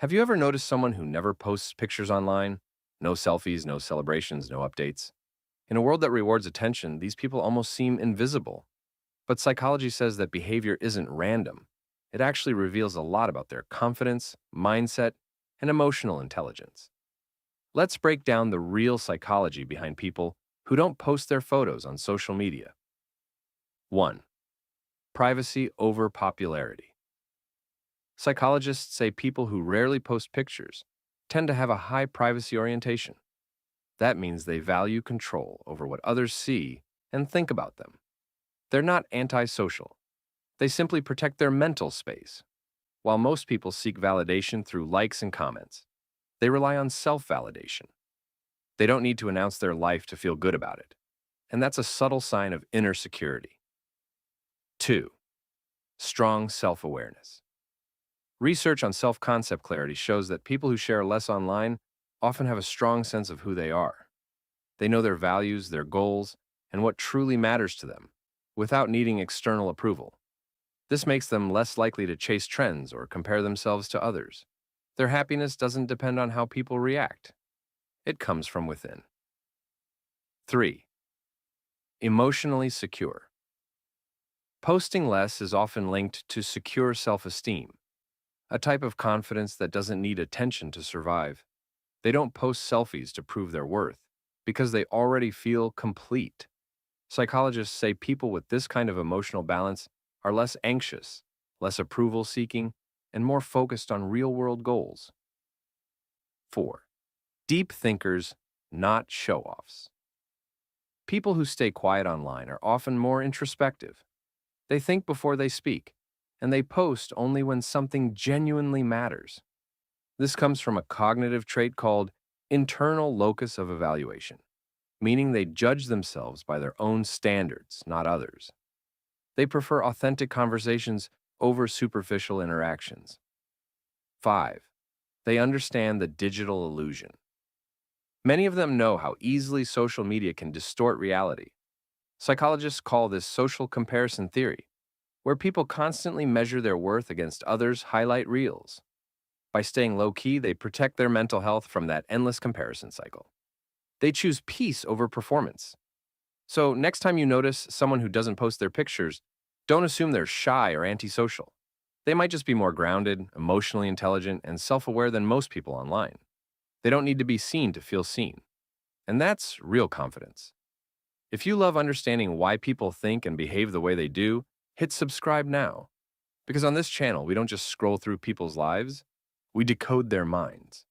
Have you ever noticed someone who never posts pictures online? No selfies, no celebrations, no updates. In a world that rewards attention, these people almost seem invisible. But psychology says that behavior isn't random. It actually reveals a lot about their confidence, mindset, and emotional intelligence. Let's break down the real psychology behind people who don't post their photos on social media. 1. Privacy over popularity. Psychologists say people who rarely post pictures tend to have a high privacy orientation. That means they value control over what others see and think about them. They're not antisocial. They simply protect their mental space. While most people seek validation through likes and comments, they rely on self-validation. They don't need to announce their life to feel good about it. And that's a subtle sign of inner security. 2. Strong self-awareness. Research on self-concept clarity shows that people who share less online often have a strong sense of who they are. They know their values, their goals, and what truly matters to them, without needing external approval. This makes them less likely to chase trends or compare themselves to others. Their happiness doesn't depend on how people react. It comes from within. 3. Emotionally secure. Posting less is often linked to secure self-esteem, a type of confidence that doesn't need attention to survive. They don't post selfies to prove their worth, because they already feel complete. Psychologists say people with this kind of emotional balance are less anxious, less approval-seeking, and more focused on real-world goals. 4. Deep thinkers, not show-offs. People who stay quiet online are often more introspective. They think before they speak, and they post only when something genuinely matters. This comes from a cognitive trait called internal locus of evaluation, meaning they judge themselves by their own standards, not others. They prefer authentic conversations over superficial interactions. 5. They understand the digital illusion. Many of them know how easily social media can distort reality. Psychologists call this social comparison theory, where people constantly measure their worth against others' highlight reels. By staying low-key, they protect their mental health from that endless comparison cycle. They choose peace over performance. So next time you notice someone who doesn't post their pictures, don't assume they're shy or antisocial. They might just be more grounded, emotionally intelligent, and self-aware than most people online. They don't need to be seen to feel seen. And that's real confidence. If you love understanding why people think and behave the way they do, hit subscribe now. Because on this channel, we don't just scroll through people's lives, we decode their minds.